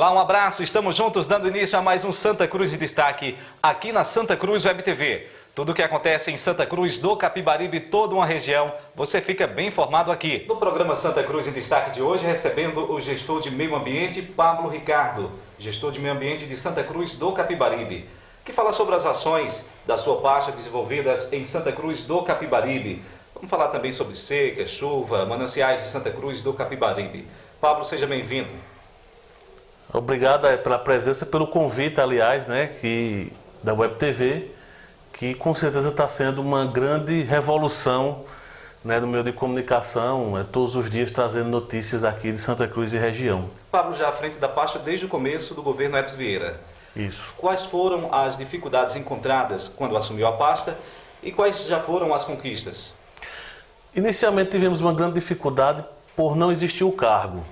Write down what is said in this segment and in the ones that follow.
Olá, um abraço, estamos juntos dando início a mais um Santa Cruz em Destaque, aqui na Santa Cruz Web TV. Tudo o que acontece em Santa Cruz do Capibaribe, toda uma região, você fica bem informado aqui. No programa Santa Cruz em Destaque de hoje, recebendo o gestor de meio ambiente, Pablo Ricardo, gestor de meio ambiente de Santa Cruz do Capibaribe, que fala sobre as ações da sua pasta desenvolvidas em Santa Cruz do Capibaribe. Vamos falar também sobre seca, chuva, mananciais de Santa Cruz do Capibaribe. Pablo, seja bem-vindo. Obrigado pela presença, pelo convite, aliás, da Web TV, que com certeza está sendo uma grande revolução no meio de comunicação, todos os dias trazendo notícias aqui de Santa Cruz e região. Pablo, já à frente da pasta desde o começo do governo Edson Vieira. Isso. Quais foram as dificuldades encontradas quando assumiu a pasta e quais já foram as conquistas? Inicialmente tivemos uma grande dificuldade por não existir o cargo,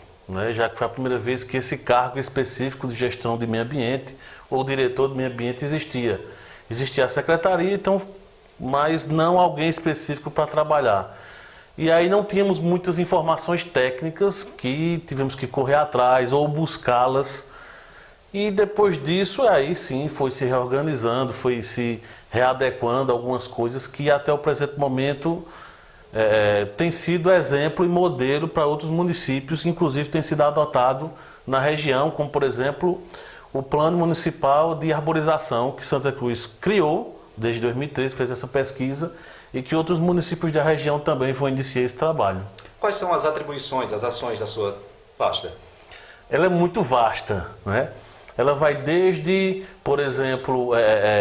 já que foi a primeira vez que esse cargo específico de gestão de meio ambiente ou diretor de meio ambiente existia. Existia a secretaria, então, mas não alguém específico para trabalhar. E aí não tínhamos muitas informações técnicas que tivemos que correr atrás ou buscá-las. E depois disso, aí sim, foi se reorganizando, foi se readequando algumas coisas que até o presente momento tem sido exemplo e modelo para outros municípios, inclusive tem sido adotado na região, como por exemplo o Plano Municipal de Arborização que Santa Cruz criou desde 2013, fez essa pesquisa e que outros municípios da região também vão iniciar esse trabalho. Quais são as atribuições, as ações da sua pasta? Ela é muito vasta, Ela vai desde, por exemplo,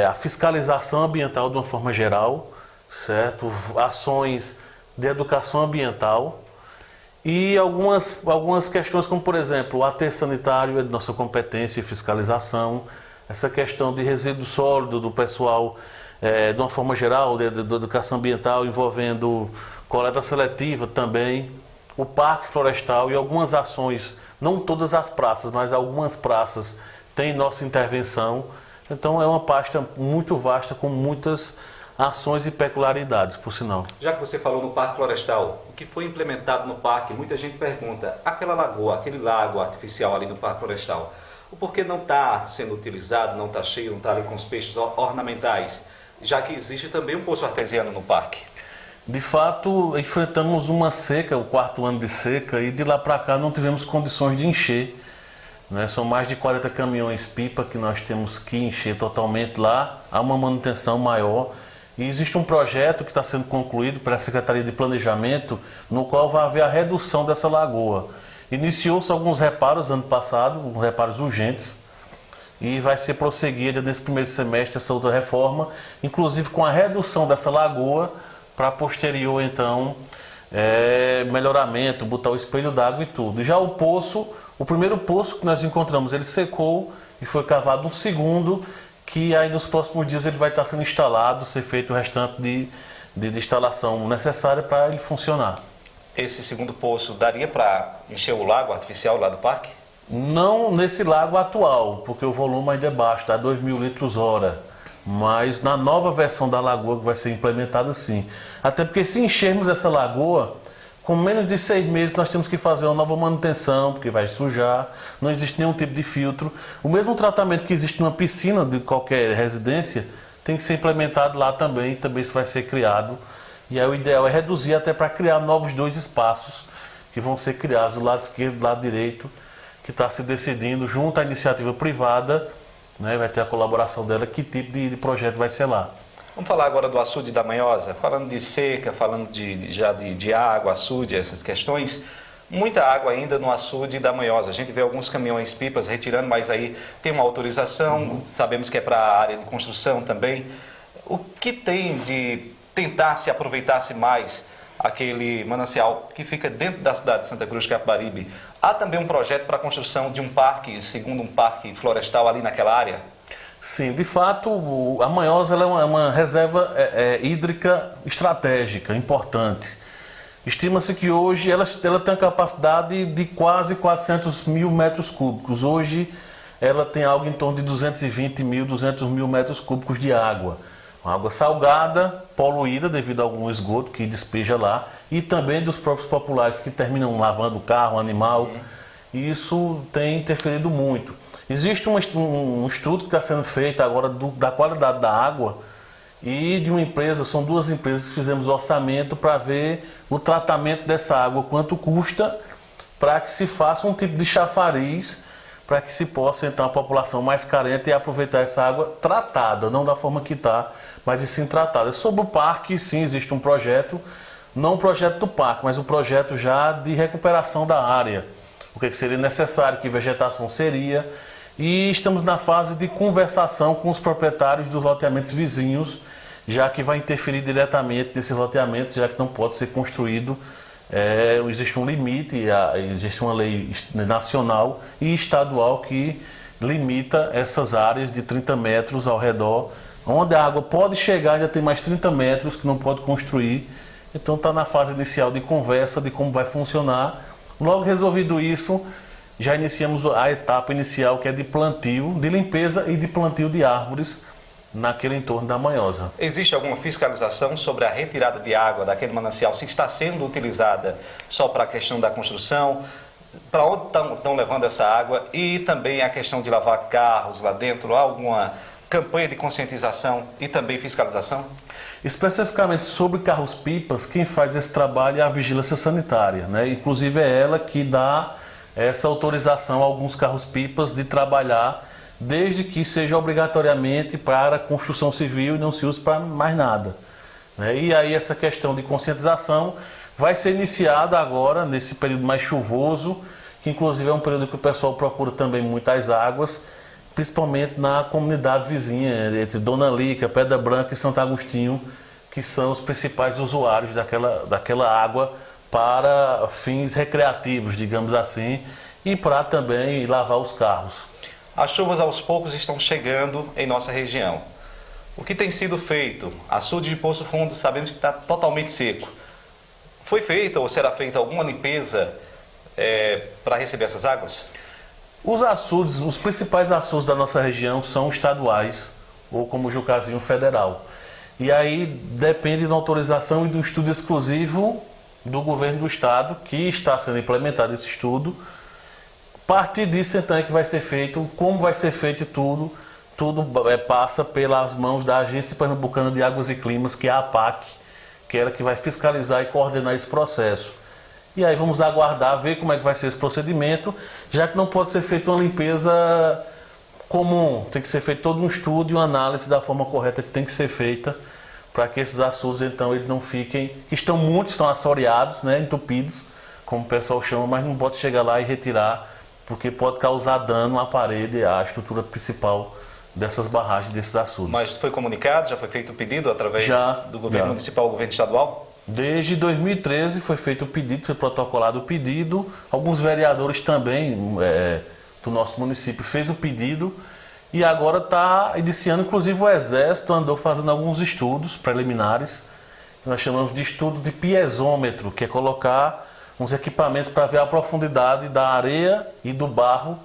a fiscalização ambiental de uma forma geral, certo? Ações de educação ambiental e algumas questões como, por exemplo, o aterro sanitário é de nossa competência e fiscalização, essa questão de resíduo sólido do pessoal, de uma forma geral, de educação ambiental envolvendo coleta seletiva também, o parque florestal e algumas ações, não todas as praças, mas algumas praças têm nossa intervenção. Então é uma pasta muito vasta com muitas ações e peculiaridades, por sinal. Já que você falou no Parque Florestal, o que foi implementado no parque, muita gente pergunta, aquela lagoa, aquele lago artificial ali no Parque Florestal, o porquê não está sendo utilizado, não está cheio, não está ali com os peixes ornamentais, já que existe também um poço artesiano no parque? De fato, enfrentamos uma seca, o 4º ano de seca, e de lá para cá não tivemos condições de encher. São mais de 40 caminhões-pipa que nós temos que encher totalmente lá, há uma manutenção maior. E existe um projeto que está sendo concluído pela Secretaria de Planejamento, no qual vai haver a redução dessa lagoa. Iniciou-se alguns reparos ano passado, reparos urgentes, e vai ser prosseguida nesse primeiro semestre essa outra reforma, inclusive com a redução dessa lagoa, para posterior, então, melhoramento, botar o espelho d'água e tudo. Já o poço, o primeiro poço que nós encontramos, ele secou e foi cavado um segundo, que aí nos próximos dias ele vai estar sendo instalado, ser feito o restante de instalação necessária para ele funcionar. Esse segundo poço daria para encher o lago artificial lá do parque? Não nesse lago atual, porque o volume ainda é baixo, está 2.000 litros hora. Mas na nova versão da lagoa que vai ser implementada, sim. Até porque se enchermos essa lagoa, com menos de 6 meses nós temos que fazer uma nova manutenção, porque vai sujar, não existe nenhum tipo de filtro. O mesmo tratamento que existe numa piscina de qualquer residência, tem que ser implementado lá também isso vai ser criado. E aí o ideal é reduzir até para criar novos 2 espaços, que vão ser criados do lado esquerdo e do lado direito, que está se decidindo junto à iniciativa privada, vai ter a colaboração dela, que tipo de projeto vai ser lá. Vamos falar agora do açude da Manhosa, falando de seca, falando de água, açude, essas questões. Muita água ainda no açude da Manhosa. A gente vê alguns caminhões-pipas retirando, mas aí tem uma autorização, sabemos que é para a área de construção também. O que tem de tentar se aproveitar-se mais aquele manancial que fica dentro da cidade de Santa Cruz de Capibaribe? Há também um projeto para a construção de um parque, segundo um parque florestal ali naquela área? Sim, de fato, a Manhosa é uma reserva hídrica estratégica, importante. Estima-se que hoje ela tem uma capacidade de quase 400 mil metros cúbicos. Hoje ela tem algo em torno de 220 mil, 200 mil metros cúbicos de água. Uma água salgada, poluída devido a algum esgoto que despeja lá, e também dos próprios populares que terminam lavando o carro, o animal. e isso tem interferido muito. Existe um estudo que está sendo feito agora da qualidade da água e de uma empresa, são duas empresas que fizemos o orçamento para ver o tratamento dessa água, quanto custa, para que se faça um tipo de chafariz, para que se possa, então, a população mais carente aproveitar essa água tratada, não da forma que está, mas sim tratada. Sobre o parque, sim, existe um projeto, não um projeto do parque, mas um projeto já de recuperação da área. O que seria necessário, que vegetação seria, e estamos na fase de conversação com os proprietários dos loteamentos vizinhos, já que vai interferir diretamente nesses loteamentos, já que não pode ser construído. Existe um limite, existe uma lei nacional e estadual que limita essas áreas de 30 metros ao redor, onde a água pode chegar, já tem mais 30 metros que não pode construir. Então está na fase inicial de conversa de como vai funcionar. Logo resolvido isso, já iniciamos a etapa inicial, que é de plantio, de limpeza e de plantio de árvores naquele entorno da Manhosa. Existe alguma fiscalização sobre a retirada de água daquele manancial, se está sendo utilizada só para a questão da construção, para onde estão levando essa água, e também a questão de lavar carros lá dentro? Há alguma campanha de conscientização e também fiscalização? Especificamente sobre carros-pipas, quem faz esse trabalho é a Vigilância Sanitária, né? Inclusive é ela que dá essa autorização a alguns carros-pipas de trabalhar, desde que seja obrigatoriamente para construção civil e não se use para mais nada, né? E aí essa questão de conscientização vai ser iniciada agora, nesse período mais chuvoso, que inclusive é um período que o pessoal procura também muitas águas, principalmente na comunidade vizinha, entre Dona Lica, Pedra Branca e Santo Agostinho, que são os principais usuários daquela água para fins recreativos, digamos assim, e para também lavar os carros. As chuvas aos poucos estão chegando em nossa região. O que tem sido feito? Açude de Poço Fundo, sabemos que está totalmente seco. Foi feita ou será feita alguma limpeza para receber essas águas? Os açudes, os principais açudes da nossa região são estaduais, ou como o Jucazinho federal. E aí depende da autorização e do estudo exclusivo do governo do estado, que está sendo implementado esse estudo. A partir disso, então, é que vai ser feito, como vai ser feito tudo passa pelas mãos da Agência Pernambucana de Águas e Climas, que é a APAC, que é ela que vai fiscalizar e coordenar esse processo. E aí vamos aguardar, ver como é que vai ser esse procedimento, já que não pode ser feita uma limpeza comum, tem que ser feito todo um estudo e uma análise da forma correta que tem que ser feita, para que esses açudes, então, eles não fiquem, estão assoreados, né, entupidos, como o pessoal chama, mas não pode chegar lá e retirar, porque pode causar dano à parede, à estrutura principal dessas barragens, desses açudes. Mas foi comunicado, já foi feito o pedido através do governo municipal ou governo estadual? Desde 2013 foi feito o pedido, foi protocolado o pedido, alguns vereadores também do nosso município fez o pedido, e agora está iniciando, inclusive o Exército andou fazendo alguns estudos preliminares, que nós chamamos de estudo de piezômetro, que é colocar uns equipamentos para ver a profundidade da areia e do barro,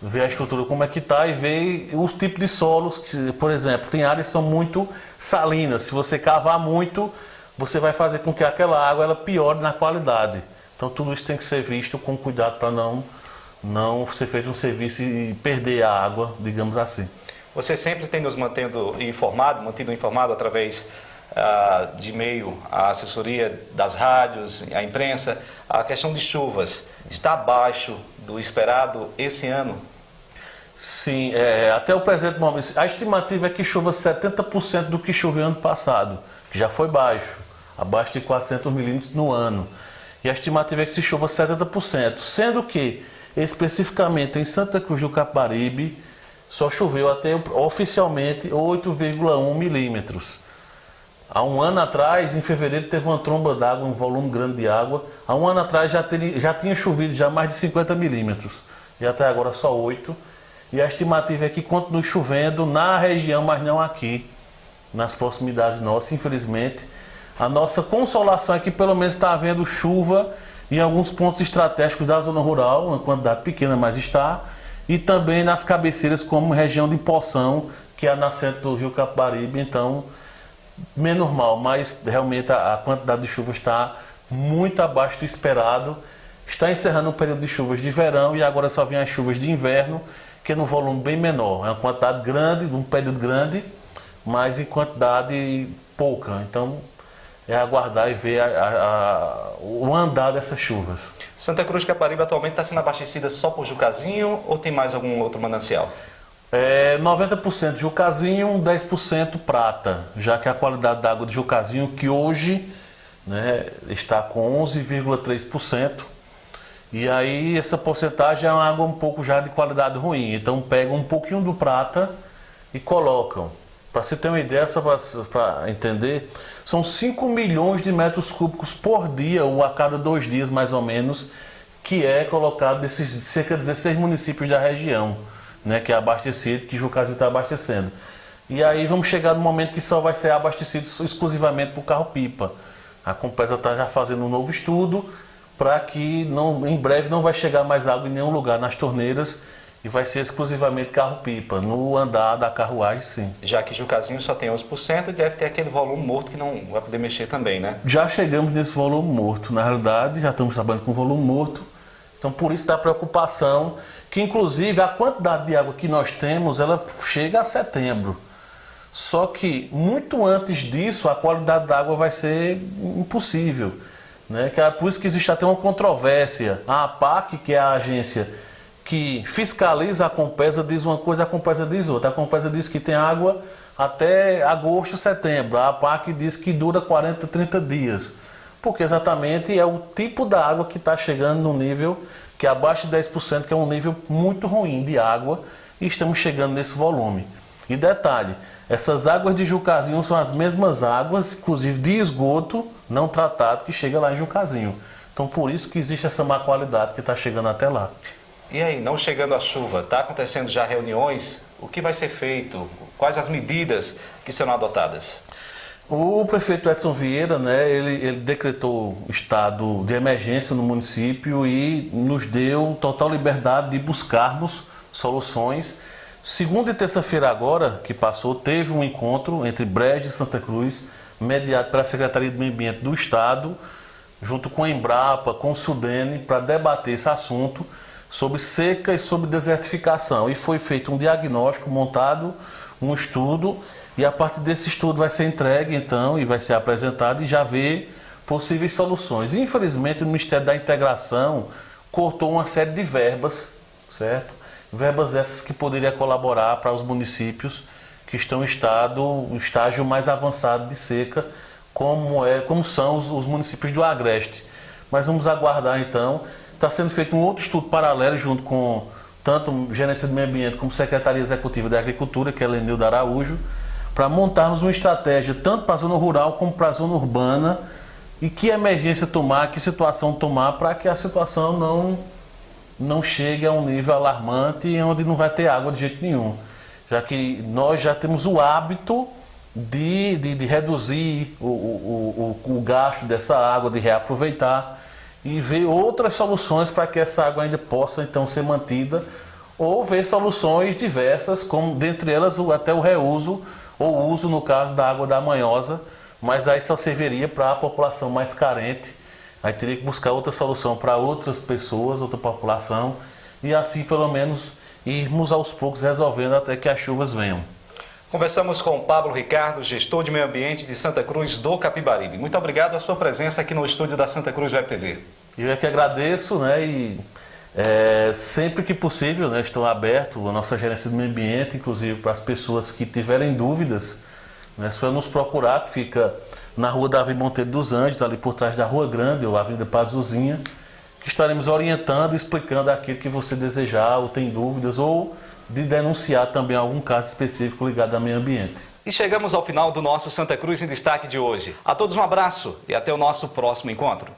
ver a estrutura como é que está e ver os tipos de solos, que, por exemplo, tem áreas que são muito salinas, se você cavar muito, você vai fazer com que aquela água ela piore na qualidade. Então tudo isso tem que ser visto com cuidado para não ser feito um serviço e perder a água, digamos assim. Você sempre tem nos mantido informado através de e-mail, a assessoria das rádios, a imprensa. A questão de chuvas está abaixo do esperado esse ano? Sim, até o presente momento. A estimativa é que chova 70% do que choveu ano passado, que já foi baixo, abaixo de 400 milímetros no ano. E a estimativa é que se chova 70%, sendo que, especificamente em Santa Cruz do Capibaribe, só choveu até oficialmente 8,1 milímetros. Há um ano atrás, em fevereiro, teve uma tromba d'água, um volume grande de água. Há um ano atrás já tinha chovido já mais de 50 milímetros. E até agora só 8. E a estimativa é que continue chovendo na região, mas não aqui, nas proximidades nossas, infelizmente. A nossa consolação é que pelo menos está havendo chuva em alguns pontos estratégicos da zona rural, uma quantidade pequena, mas está. E também nas cabeceiras, como região de Poção, que é a nascente do rio Capibaribe. Então, menos mal, mas realmente a quantidade de chuva está muito abaixo do esperado. está encerrando o período de chuvas de verão e agora só vem as chuvas de inverno, que é num volume bem menor. É uma quantidade grande, num período grande, mas em quantidade pouca. Então, é aguardar e ver o andar dessas chuvas. Santa Cruz de Capibaribe atualmente está sendo abastecida só por Jucazinho ou tem mais algum outro manancial? 90% Jucazinho, 10% Prata, já que a qualidade da água de Jucazinho, que hoje, né, está com 11,3%, e aí essa porcentagem é uma água um pouco já de qualidade ruim, então pegam um pouquinho do Prata e colocam. Para você ter uma ideia, só para entender, são 5 milhões de metros cúbicos por dia, ou a cada 2 dias mais ou menos, que é colocado desses cerca de 16 municípios da região, né, que é abastecido, que Jucazinho está abastecendo. E aí vamos chegar no momento que só vai ser abastecido exclusivamente por carro-pipa. A Compesa está já fazendo um novo estudo para que em breve não vai chegar mais água em nenhum lugar nas torneiras e vai ser exclusivamente carro-pipa, no andar da carruagem, sim. Já que Jucazinho só tem 11% e deve ter aquele volume morto que não vai poder mexer também, né? Já chegamos nesse volume morto, na realidade, já estamos trabalhando com volume morto, então por isso dá preocupação, que inclusive a quantidade de água que nós temos, ela chega a setembro. Só que muito antes disso, a qualidade da água vai ser impossível, né? Que é por isso que existe até uma controvérsia. A APAC, que é a agência que fiscaliza a Compesa, diz uma coisa, a Compesa diz outra. A Compesa diz que tem água até agosto, setembro. A APAC diz que dura 40, 30 dias. Porque exatamente é o tipo da água que está chegando no nível que é abaixo de 10%, que é um nível muito ruim de água, e estamos chegando nesse volume. E detalhe, essas águas de Jucazinho são as mesmas águas, inclusive de esgoto não tratado, que chega lá em Jucazinho. Então por isso que existe essa má qualidade que está chegando até lá. E aí, não chegando a chuva, está acontecendo já reuniões? O que vai ser feito? Quais as medidas que serão adotadas? O prefeito Edson Vieira, né, ele decretou estado de emergência no município e nos deu total liberdade de buscarmos soluções. Segunda e terça-feira agora, que passou, teve um encontro entre Brejo e Santa Cruz, mediado pela Secretaria do Meio Ambiente do Estado, junto com a Embrapa, com o Sudene, para debater esse assunto sobre seca e sobre desertificação. E foi feito um diagnóstico, montado um estudo, e a partir desse estudo vai ser entregue, então, e vai ser apresentado e já ver possíveis soluções. Infelizmente, o Ministério da Integração cortou uma série de verbas, certo? Verbas essas que poderiam colaborar para os municípios que estão em estágio mais avançado de seca, como são os municípios do Agreste. Mas vamos aguardar, então. Está sendo feito um outro estudo paralelo junto com tanto Gerência do Meio Ambiente como Secretaria Executiva da Agricultura, que é Lenilda Araújo, para montarmos uma estratégia tanto para a zona rural como para a zona urbana e que emergência tomar, que situação tomar para que a situação não chegue a um nível alarmante onde não vai ter água de jeito nenhum. Já que nós já temos o hábito de reduzir o gasto dessa água, de reaproveitar e ver outras soluções para que essa água ainda possa então ser mantida, ou ver soluções diversas, como dentre elas até o reuso ou uso, no caso da água da Manhosa, mas aí só serviria para a população mais carente. Aí teria que buscar outra solução para outras pessoas, outra população, e assim pelo menos irmos aos poucos resolvendo até que as chuvas venham. Conversamos com Pablo Ricardo, gestor de meio ambiente de Santa Cruz do Capibaribe. Muito obrigado a sua presença aqui no estúdio da Santa Cruz Web TV. Eu é que agradeço, né, e sempre que possível, né, estou aberto a nossa gerência do meio ambiente, inclusive para as pessoas que tiverem dúvidas, né, só nos procurar, que fica na rua Davi Monteiro dos Anjos, ali por trás da Rua Grande, ou Avenida Pazuzinha, que estaremos orientando e explicando aquilo que você desejar, ou tem dúvidas, ou de denunciar também algum caso específico ligado ao meio ambiente. E chegamos ao final do nosso Santa Cruz em Destaque de hoje. A todos um abraço e até o nosso próximo encontro.